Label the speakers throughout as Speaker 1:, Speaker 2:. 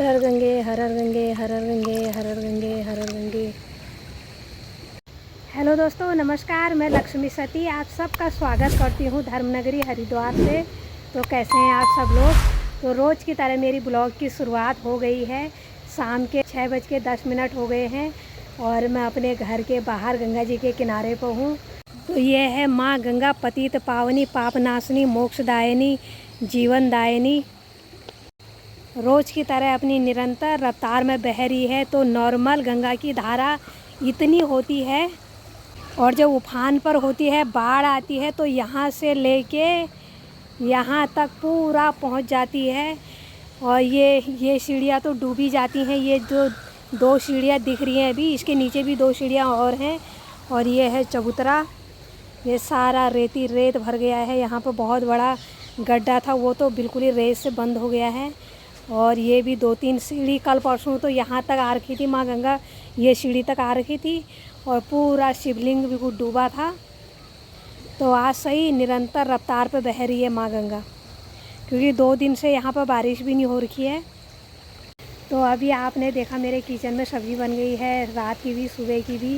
Speaker 1: हर गंगे हर हर गंगे हर हर गंगे हर हर गंगे हर हर Gange. Hello दोस्तों, नमस्कार। मैं लक्ष्मी सती आप सबका स्वागत करती हूँ धर्मनगरी हरिद्वार से। तो कैसे हैं आप सब लोग? तो रोज़ की तरह मेरी ब्लॉग की शुरुआत हो गई है। शाम के 6:10 हो गए हैं और मैं अपने घर के बाहर गंगा जी के किनारे पर हूँ। तो ये है माँ गंगा, पतित पावनी, पापनाशनी, मोक्षदायिनी, जीवनदायिनी। रोज़ की तरह अपनी निरंतर रफ्तार में बह रही है। तो नॉर्मल गंगा की धारा इतनी होती है और जब उफान पर होती है, बाढ़ आती है, तो यहाँ से लेके यहाँ तक पूरा पहुँच जाती है। और ये सीढ़ियाँ तो डूबी जाती हैं। ये जो 2 सीढ़ियाँ दिख रही हैं अभी, इसके नीचे भी 2 सीढ़ियाँ और हैं। और ये है चबूतरा। ये सारा रेत भर गया है। यहाँ पर बहुत बड़ा गड्ढा था, वो तो बिल्कुल ही रेत से बंद हो गया है। और ये भी 2-3 सीढ़ी कल परसों तो यहाँ तक आ रखी थी माँ गंगा, ये सीढ़ी तक आ रखी थी और पूरा शिवलिंग भी कुछ डूबा था। तो आज सही निरंतर रफ्तार पे बह रही है माँ गंगा, क्योंकि 2 दिन से यहाँ पर बारिश भी नहीं हो रखी है। तो अभी आपने देखा मेरे किचन में सब्ज़ी बन गई है, रात की भी सुबह की भी।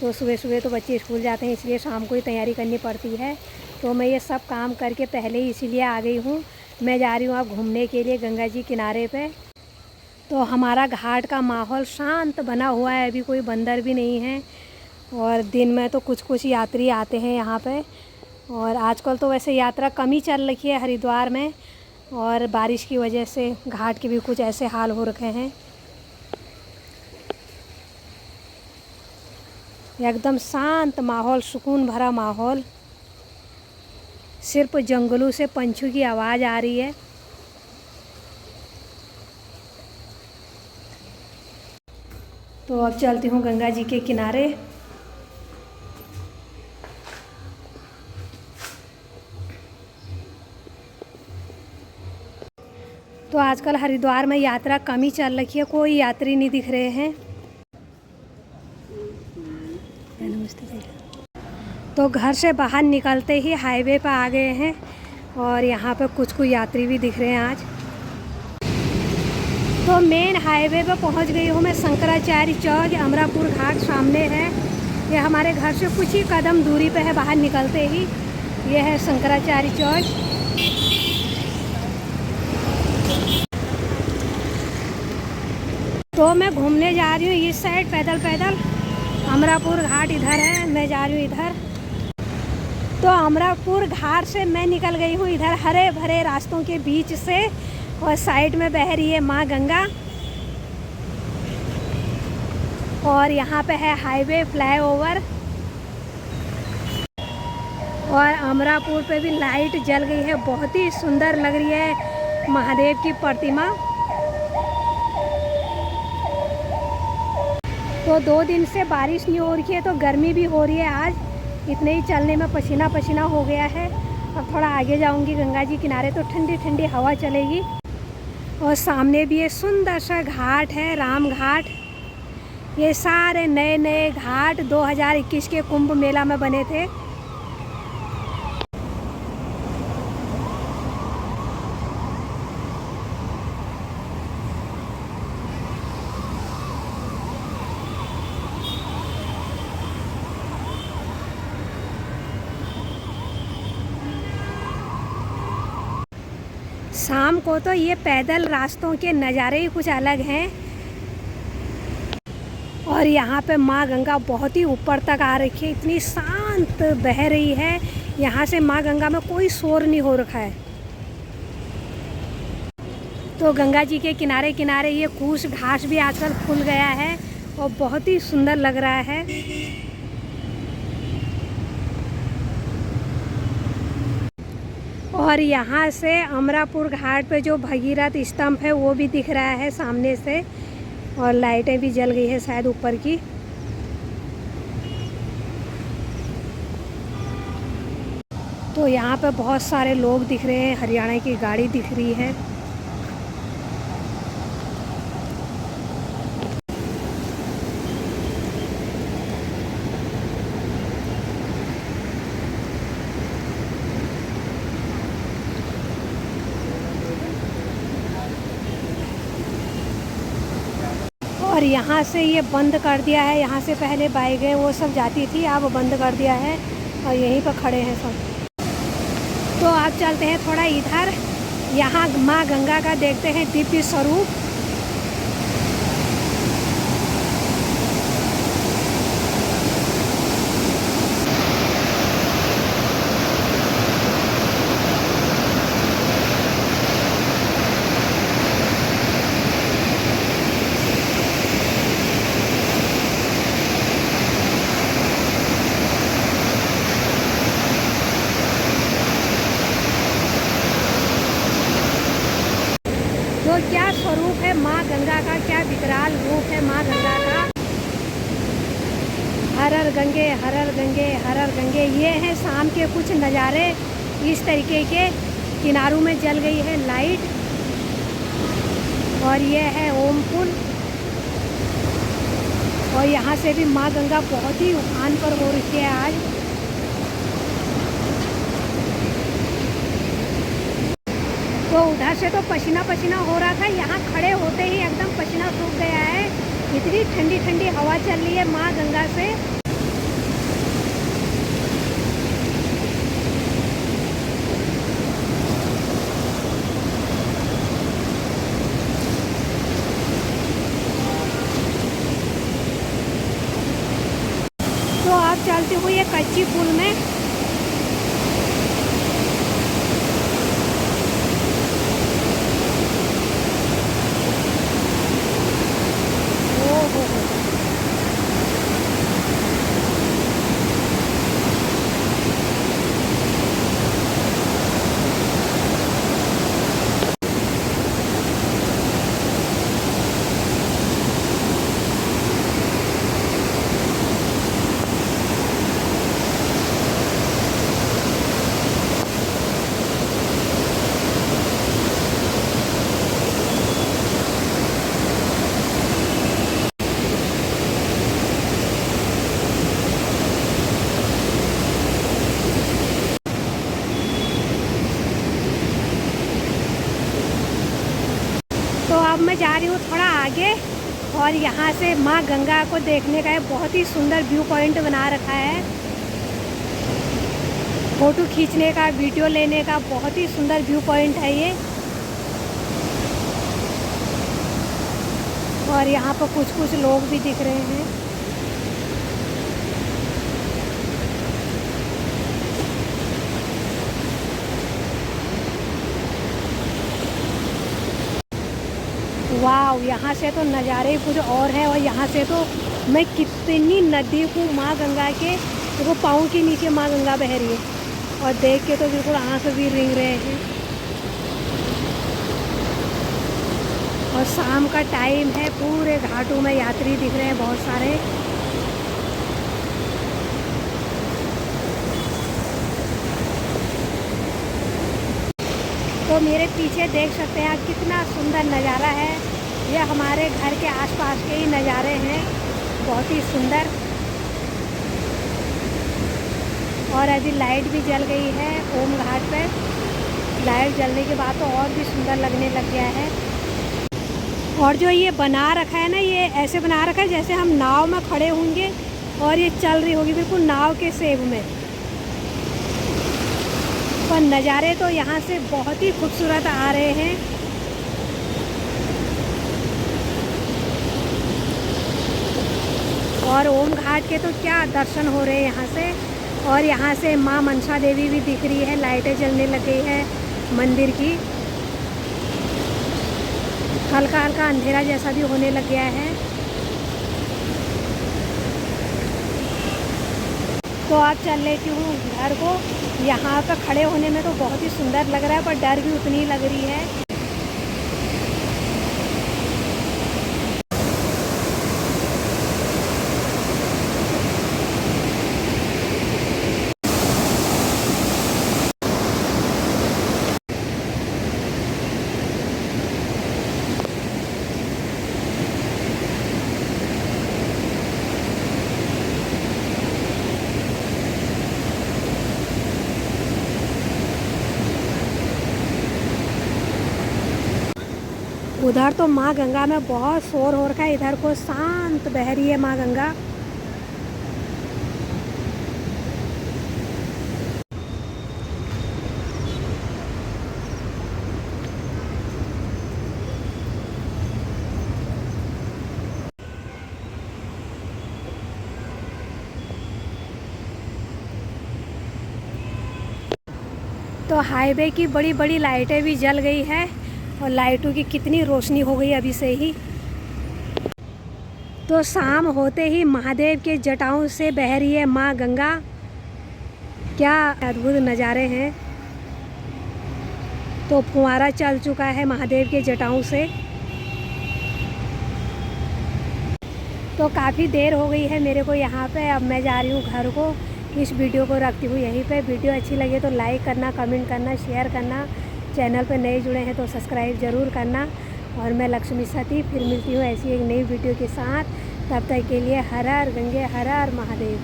Speaker 1: तो सुबह तो बच्चे स्कूल जाते हैं, इसलिए शाम को ही तैयारी करनी पड़ती है। तो मैं ये सब काम करके पहले ही इसीलिए आ गई हूँ। मैं जा रही हूँ अब घूमने के लिए गंगा जी किनारे पे। तो हमारा घाट का माहौल शांत बना हुआ है, अभी कोई बंदर भी नहीं है। और दिन में तो कुछ यात्री आते हैं यहाँ पे। और आजकल तो वैसे यात्रा कम ही चल रही है हरिद्वार में, और बारिश की वजह से घाट के भी कुछ ऐसे हाल हो रखे हैं। एकदम शांत माहौल, सुकून भरा माहौल। सिर्फ जंगलों से पंछियों की आवाज़ आ रही है। तो अब चलती हूँ गंगा जी के किनारे। तो आजकल हरिद्वार में यात्रा कम ही चल रही है, कोई यात्री नहीं दिख रहे हैं। तो घर से बाहर निकलते ही हाईवे पर आ गए हैं और यहाँ पे कुछ यात्री भी दिख रहे हैं आज। तो मेन हाईवे पे पहुँच गई हूँ मैं। शंकराचार्य चौक, अमरापुर घाट सामने है। ये हमारे घर से कुछ ही कदम दूरी पे है, बाहर निकलते ही ये है शंकराचार्य चौक। तो मैं घूमने जा रही हूँ इस साइड पैदल। अमरापुर घाट इधर है, मैं जा रही हूँ इधर। तो अमरापुर घाट से मैं निकल गई हूँ इधर हरे भरे रास्तों के बीच से, और साइड में बह रही है माँ गंगा। और यहाँ पे है हाईवे, फ्लाईओवर। और अमरापुर पे भी लाइट जल गई है, बहुत ही सुंदर लग रही है महादेव की प्रतिमा। तो 2 दिन से बारिश नहीं हो रही है, तो गर्मी भी हो रही है आज। इतने ही चलने में पसीना पसीना हो गया है। अब थोड़ा आगे जाऊंगी गंगा जी किनारे तो ठंडी ठंडी हवा चलेगी। और सामने भी ये सुंदर सा घाट है, राम घाट। ये सारे नए नए घाट 2021 के कुंभ मेला में बने थे। शाम को तो ये पैदल रास्तों के नज़ारे ही कुछ अलग हैं। और यहाँ पे माँ गंगा बहुत ही ऊपर तक आ रखी है, इतनी शांत बह रही है। यहाँ से माँ गंगा में कोई शोर नहीं हो रखा है। तो गंगा जी के किनारे किनारे ये कूस घास भी आजकल खुल गया है और बहुत ही सुंदर लग रहा है। और यहाँ से अमरापुर घाट पे जो भगीरथ स्तंभ है वो भी दिख रहा है सामने से, और लाइटें भी जल गई है शायद ऊपर की। तो यहाँ पे बहुत सारे लोग दिख रहे हैं, हरियाणा की गाड़ी दिख रही है। और यहाँ से ये बंद कर दिया है। यहाँ से पहले बाइकें वो सब जाती थी, अब बंद कर दिया है और यहीं पर खड़े हैं सब। तो आप चलते हैं थोड़ा इधर, यहाँ माँ गंगा का देखते हैं दिव्य स्वरूप। तो क्या स्वरूप है माँ गंगा का, क्या विकराल रूप है माँ गंगा का। हर हर गंगे हर हर गंगे हर हर गंगे। ये हैं शाम के कुछ नज़ारे इस तरीके के। किनारों में जल गई है लाइट और ये है ओम पुल। और यहाँ से भी माँ गंगा बहुत ही उफान पर हो रही है आज। तो उधर से तो पसीना पसीना हो रहा था, यहाँ खड़े होते ही एकदम पसीना सूख गया है। इतनी ठंडी ठंडी हवा चल रही है माँ गंगा से। तो आप चलते हुए कच्ची पुल में। तो अब मैं जा रही हूँ थोड़ा आगे और यहाँ से माँ गंगा को देखने का बहुत ही सुंदर व्यू पॉइंट बना रखा है। फ़ोटो खींचने का, वीडियो लेने का बहुत ही सुंदर व्यू पॉइंट है ये। और यहाँ पर कुछ कुछ लोग भी दिख रहे हैं। वाह, यहाँ से तो नज़ारे कुछ और हैं। और यहाँ से तो मैं कितनी नदी को माँ गंगा के वो पाँव के नीचे माँ गंगा बह रही है और देख के तो बिल्कुल आँख भी रेंग रहे हैं। और शाम का टाइम है, पूरे घाटों में यात्री दिख रहे हैं बहुत सारे। तो मेरे पीछे देख सकते हैं आप कितना सुंदर नज़ारा है। ये हमारे घर के आसपास के ही नज़ारे हैं, बहुत ही सुंदर। और अभी लाइट भी जल गई है ओम घाट पे। लाइट जलने के बाद तो और भी सुंदर लगने लग गया है। और जो ये बना रखा है ना, ये ऐसे बना रखा है जैसे हम नाव में खड़े होंगे और ये चल रही होगी बिल्कुल नाव के सेब में। पर नज़ारे तो यहाँ से बहुत ही खूबसूरत आ रहे हैं। और ओम घाट के तो क्या दर्शन हो रहे हैं यहाँ से। और यहाँ से माँ मनसा देवी भी दिख रही है, लाइटें जलने लग गई है मंदिर की। हल्का हल्का अंधेरा जैसा भी होने लग गया है। तो अब चल लेती हूँ घर को। यहाँ पर खड़े होने में तो बहुत ही सुंदर लग रहा है, पर डर भी उतनी लग रही है। उधर तो माँ गंगा में बहुत शोर हो रखा है, इधर को शांत बह रही है माँ गंगा। तो हाईवे की बड़ी बड़ी लाइटें भी जल गई है और लाइटों की कितनी रोशनी हो गई अभी से ही। तो शाम होते ही महादेव के जटाओं से बह रही है माँ गंगा। क्या अद्भुत नज़ारे हैं। तो फुहारा चल चुका है महादेव के जटाओं से। तो काफ़ी देर हो गई है मेरे को यहाँ पे, अब मैं जा रही हूँ घर को। इस वीडियो को रखती हूँ यहीं पे। वीडियो अच्छी लगे तो लाइक करना, कमेंट करना, शेयर करना। चैनल पे नए जुड़े हैं तो सब्सक्राइब ज़रूर करना। और मैं लक्ष्मी सती फिर मिलती हूँ ऐसी एक नई वीडियो के साथ। तब तक के लिए हर हर गंगे, हर हर महादेव।